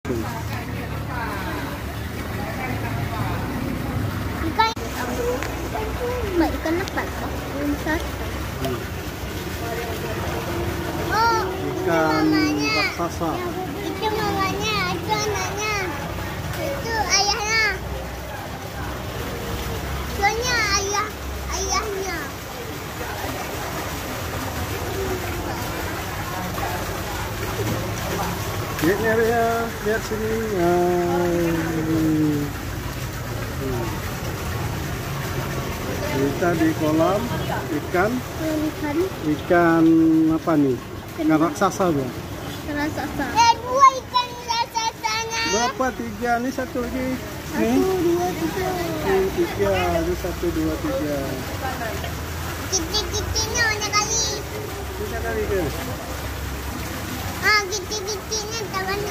Ikan apa? Besar. Oh, Ikan raksasa. itu mamanya, itu anaknya, itu ayahnya. Soalnya ayahnya. Lihat sini. Kita di kolam ikan apa nih? Ikan raksasa bro. Raksasa. Dua ikan raksasanya. Berapa? 3 nih, satu lagi. 1, 2, 3. Ini 3, ini 1, 2, 3. Kecil-kecilnya mana kali? 3 kali ke? Kecil-kecilnya tangan.